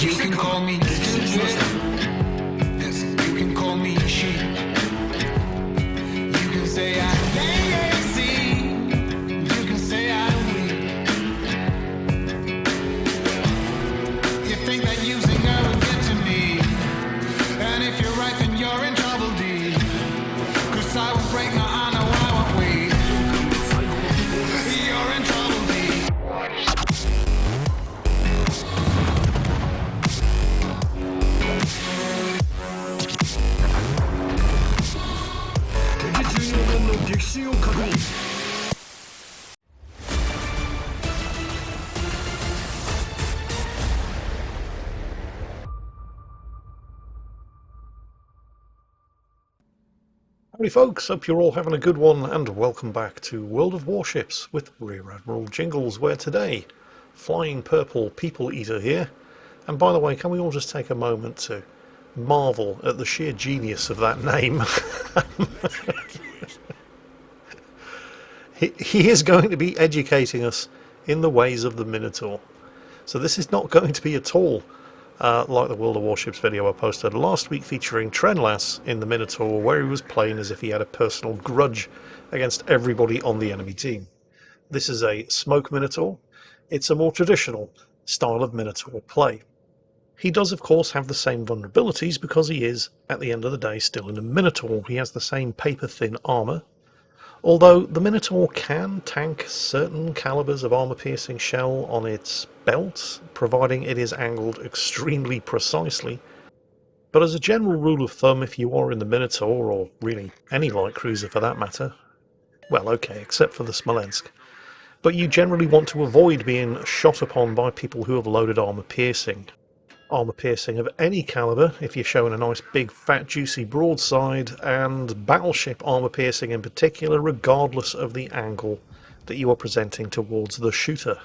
You can call me stupid. Yes, you can call me sheep. You can say I'm lazy. You can say I'm weak. You think that using her will get to me. And if you're right, then you're in trouble, D. 'Cause I won't break, no, I know I won't wait. You're in trouble, D. Howdy folks, hope you're all having a good one and welcome back to World of Warships with Rear Admiral Jingles, where today, Flying Purple People Eater here. And by the way, can we all just take a moment to marvel at the sheer genius of that name? He is going to be educating us in the ways of the Minotaur. So this is not going to be at all like the World of Warships video I posted last week featuring Trenlass in the Minotaur, where he was playing as if he had a personal grudge against everybody on the enemy team. This is a smoke Minotaur. It's a more traditional style of Minotaur play. He does of course have the same vulnerabilities because he is, at the end of the day, still in a Minotaur. He has the same paper-thin armour, although the Minotaur can tank certain calibers of armour-piercing shell on its belt, providing it is angled extremely precisely. But as a general rule of thumb, if you are in the Minotaur, or really any light cruiser for that matter, well okay, except for the Smolensk, but you generally want to avoid being shot upon by people who have loaded armour-piercing. Armour-piercing of any caliber, if you're showing a nice big fat juicy broadside, and battleship armour-piercing in particular, regardless of the angle that you are presenting towards the shooter.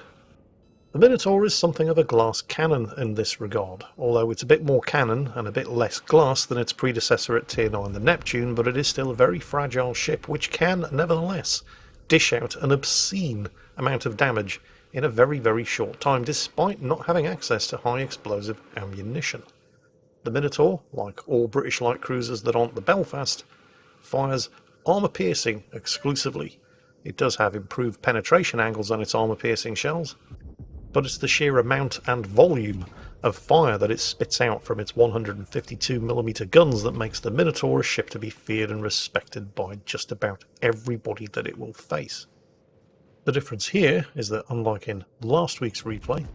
The Minotaur is something of a glass cannon in this regard, although it's a bit more cannon and a bit less glass than its predecessor at Tier 9, the Neptune, but it is still a very fragile ship which can, nevertheless, dish out an obscene amount of damage in a very, very short time, despite not having access to high explosive ammunition. The Minotaur, like all British light cruisers that aren't the Belfast, fires armour-piercing exclusively. It does have improved penetration angles on its armour-piercing shells, but it's the sheer amount and volume of fire that it spits out from its 152mm guns that makes the Minotaur a ship to be feared and respected by just about everybody that it will face. The difference here is that, unlike in last week's replay,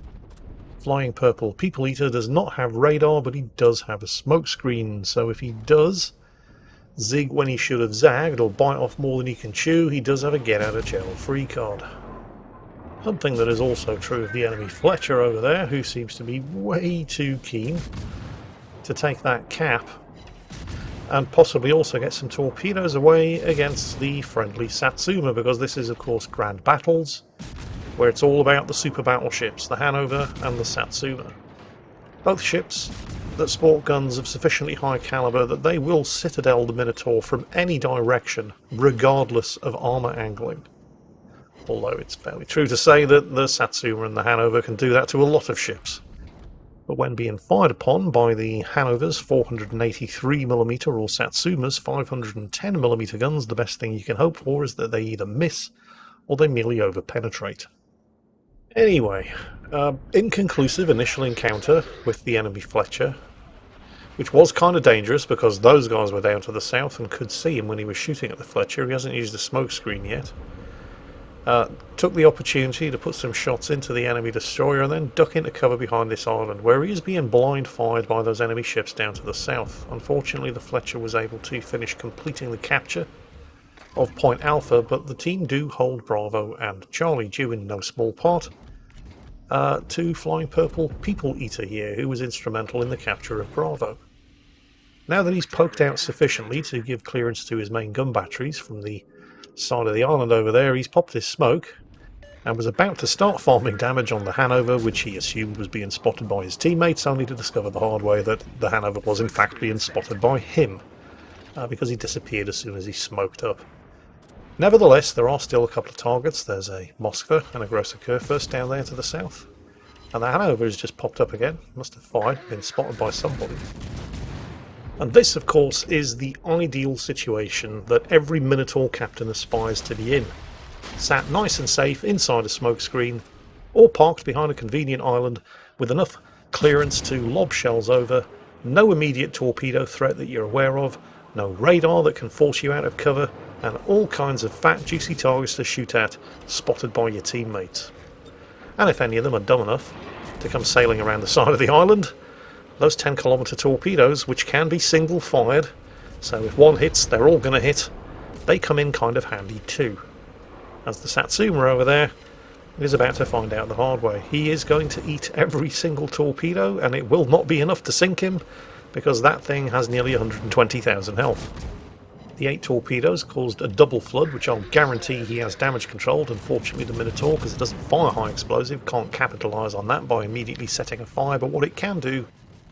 Flying Purple People Eater does not have radar, but he does have a smoke screen, so if he does zig when he should have zagged or bite off more than he can chew, he does have a get out of jail free card. Something that is also true of the enemy Fletcher over there, who seems to be way too keen to take that cap and possibly also get some torpedoes away against the friendly Satsuma, because this is of course Grand Battles, where it's all about the super battleships, the Hanover and the Satsuma. Both ships that sport guns of sufficiently high caliber that they will citadel the Minotaur from any direction, regardless of armour angling. Although it's fairly true to say that the Satsuma and the Hanover can do that to a lot of ships. But when being fired upon by the Hanover's 483mm or Satsuma's 510mm guns, the best thing you can hope for is that they either miss or they merely overpenetrate. Anyway, inconclusive initial encounter with the enemy Fletcher, which was kind of dangerous because those guys were down to the south and could see him when he was shooting at the Fletcher. He hasn't used the smoke screen yet. Took the opportunity to put some shots into the enemy destroyer and then duck into cover behind this island, where he is being blind fired by those enemy ships down to the south. Unfortunately, the Fletcher was able to finish completing the capture of Point Alpha, but the team do hold Bravo and Charlie, due in no small part to Flying Purple People Eater here, who was instrumental in the capture of Bravo. Now that he's poked out sufficiently to give clearance to his main gun batteries from the side of the island over there, he's popped his smoke and was about to start farming damage on the Hanover, which he assumed was being spotted by his teammates, only to discover the hard way that the Hanover was in fact being spotted by him, because he disappeared as soon as he smoked up. Nevertheless, there are still a couple of targets. There's a Moskva and a Grosser Kurfürst down there to the south. And the Hanover has just popped up again. Must have fired, been spotted by somebody. And this, of course, is the ideal situation that every Minotaur captain aspires to be in. Sat nice and safe inside a smokescreen, or parked behind a convenient island with enough clearance to lob shells over, no immediate torpedo threat that you're aware of, no radar that can force you out of cover, and all kinds of fat, juicy targets to shoot at, spotted by your teammates. And if any of them are dumb enough to come sailing around the side of the island, those 10-kilometre torpedoes, which can be single-fired, so if one hits, they're all going to hit, they come in kind of handy too. As the Satsuma over there is about to find out the hard way. He is going to eat every single torpedo, and it will not be enough to sink him, because that thing has nearly 120,000 health. The 8 torpedoes caused a double flood, which I'll guarantee he has damage controlled. Unfortunately, the Minotaur, because it doesn't fire high explosive, can't capitalise on that by immediately setting a fire, but what it can do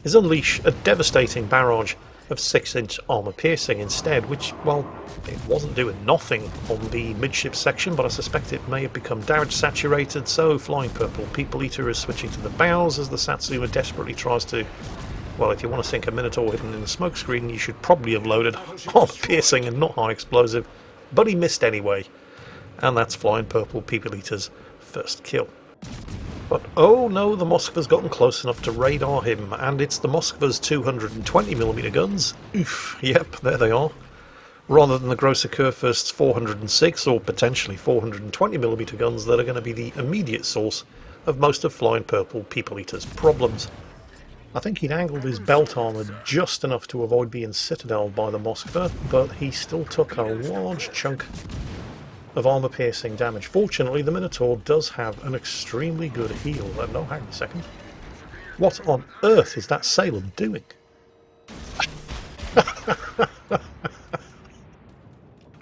is unleash a devastating barrage of 6-inch armour piercing instead, which, well, it wasn't doing nothing on the midship section, but I suspect it may have become damage saturated, so Flying Purple People Eater is switching to the bows as the Satsuma desperately tries to... Well, if you want to sink a Minotaur hidden in the smokescreen, you should probably have loaded armour piercing and not high explosive, but he missed anyway, and that's Flying Purple People Eater's first kill. But oh no, the Moskva's gotten close enough to radar him, and it's the Moskva's 220mm guns. Oof, yep, there they are. Rather than the Grosser Kurfürst's 406 or potentially 420mm guns that are going to be the immediate source of most of Flying Purple People Eater's problems. I think he'd angled his belt armour just enough to avoid being citadeled by the Moskva, but he still took a large chunk of armour-piercing damage. Fortunately, the Minotaur does have an extremely good heal. No, hang on a second. What on earth is that sailor doing?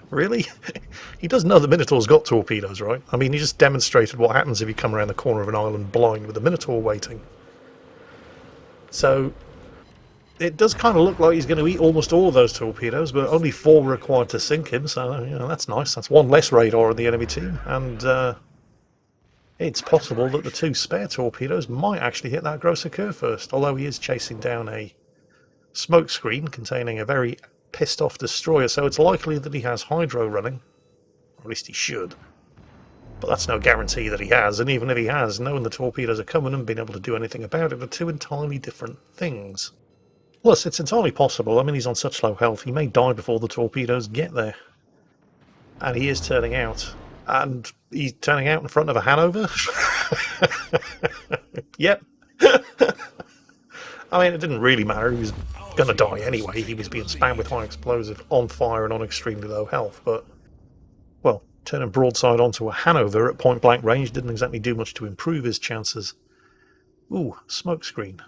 Really? He does know the Minotaur's got torpedoes, right? I mean, he just demonstrated what happens if you come around the corner of an island blind with a Minotaur waiting. So, it does kind of look like he's going to eat almost all of those torpedoes, but only 4 were required to sink him, so you know, that's nice. That's 1 less radar on the enemy team, and it's possible that the 2 spare torpedoes might actually hit that Grosser Kurfürst, although he is chasing down a smokescreen containing a very pissed-off destroyer, so it's likely that he has hydro running, or at least he should. But that's no guarantee that he has, and even if he has, knowing the torpedoes are coming and being able to do anything about it are 2 entirely different things. Plus, it's entirely possible, I mean, he's on such low health, he may die before the torpedoes get there. And he is turning out. And he's turning out in front of a Hanover? Yep. I mean, it didn't really matter, he was going to die anyway, he was being spammed with high explosive, on fire and on extremely low health, but... well, turning broadside onto a Hanover at point-blank range didn't exactly do much to improve his chances. Ooh, smokescreen.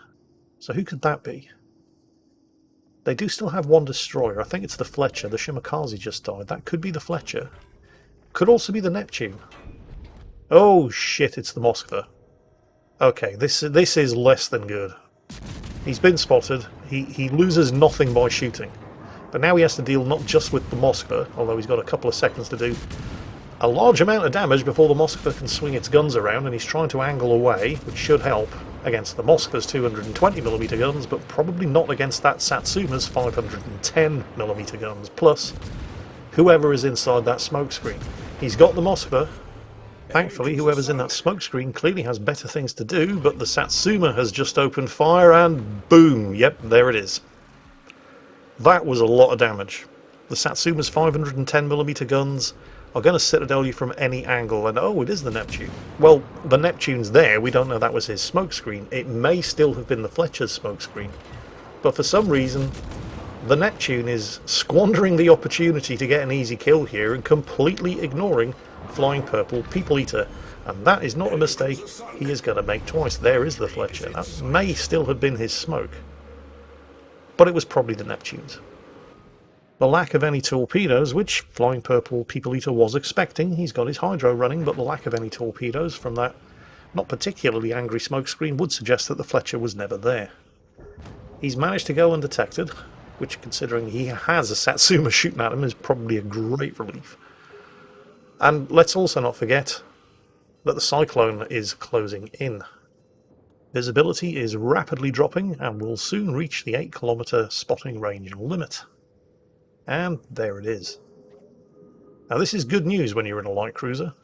So who could that be? They do still have 1 destroyer. I think it's the Fletcher. The Shimakaze just died. That could be the Fletcher. Could also be the Neptune. Oh shit, it's the Moskva. Okay, this is less than good. He's been spotted. He loses nothing by shooting. But now he has to deal not just with the Moskva, although he's got a couple of seconds to do a large amount of damage before the Moskva can swing its guns around, and he's trying to angle away, which should help against the Moskva's 220mm guns, but probably not against that Satsuma's 510mm guns, plus whoever is inside that smokescreen. He's got the Moskva. Thankfully, whoever's in that smokescreen clearly has better things to do, but the Satsuma has just opened fire, and boom, yep, there it is. That was a lot of damage. The Satsuma's 510mm guns are going to citadel you from any angle, and oh, it is the Neptune. Well, the Neptune's there, we don't know that was his smokescreen. It may still have been the Fletcher's smokescreen. But for some reason, the Neptune is squandering the opportunity to get an easy kill here and completely ignoring Flying Purple People Eater. And that is not a mistake he is going to make twice. There is the Fletcher. That may still have been his smoke. But it was probably the Neptune's. The lack of any torpedoes, which Flying Purple People Eater was expecting, he's got his hydro running, but the lack of any torpedoes from that not particularly angry smokescreen would suggest that the Fletcher was never there. He's managed to go undetected, which, considering he has a Satsuma shooting at him, is probably a great relief. And let's also not forget that the Cyclone is closing in. Visibility is rapidly dropping and will soon reach the 8-kilometre spotting range limit. And there it is. Now this is good news when you're in a light cruiser,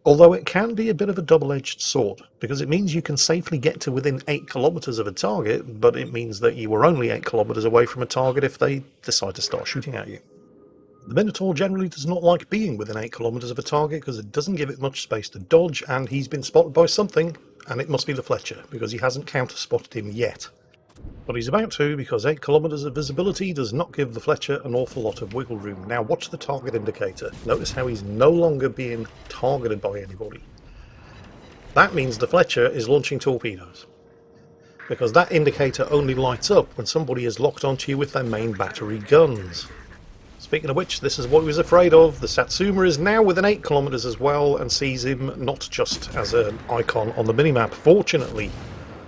although it can be a bit of a double-edged sword, because it means you can safely get to within 8 kilometres of a target, but it means that you were only 8 kilometres away from a target if they decide to start shooting at you. The Minotaur generally does not like being within 8 kilometres of a target because it doesn't give it much space to dodge, and he's been spotted by something, and it must be the Fletcher, because he hasn't counter-spotted him yet. But he's about to, because 8 kilometres of visibility does not give the Fletcher an awful lot of wiggle room. Now watch the target indicator. Notice how he's no longer being targeted by anybody. That means the Fletcher is launching torpedoes, because that indicator only lights up when somebody is locked onto you with their main battery guns. Speaking of which, this is what he was afraid of. The Satsuma is now within 8 kilometres as well and sees him not just as an icon on the minimap. Fortunately,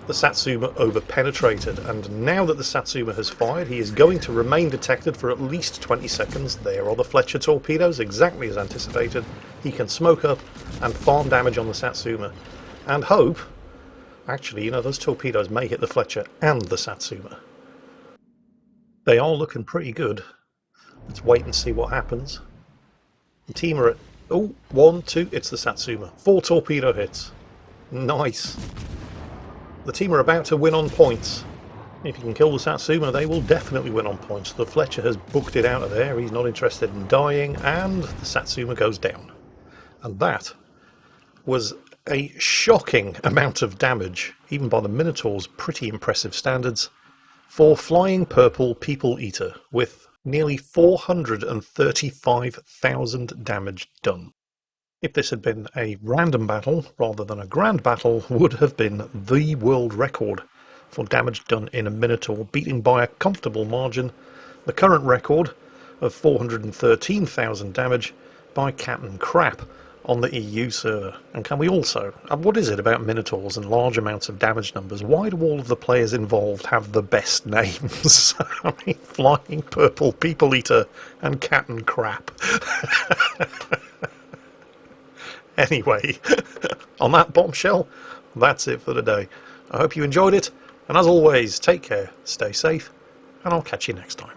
the Satsuma over-penetrated, and now that the Satsuma has fired, he is going to remain detected for at least 20 seconds. There are the Fletcher torpedoes, exactly as anticipated. He can smoke up and farm damage on the Satsuma, and hope, actually, you know, those torpedoes may hit the Fletcher and the Satsuma. They are looking pretty good. Let's wait and see what happens. The team are at, oh, 1, 2, it's the Satsuma. 4 torpedo hits. Nice. The team are about to win on points. If you can kill the Satsuma, they will definitely win on points. The Fletcher has booked it out of there. He's not interested in dying, and the Satsuma goes down. And that was a shocking amount of damage, even by the Minotaur's pretty impressive standards, for Flying Purple People Eater, with nearly 435,000 damage done. If this had been a random battle rather than a grand battle, would have been the world record for damage done in a Minotaur, beating by a comfortable margin the current record of 413,000 damage by Captain Crap on the EU server. And can we also, what is it about Minotaurs and large amounts of damage numbers? Why do all of the players involved have the best names? I mean, Flying Purple People Eater and Captain Crap. Anyway, on that bombshell, that's it for today. I hope you enjoyed it, and as always, take care, stay safe, and I'll catch you next time.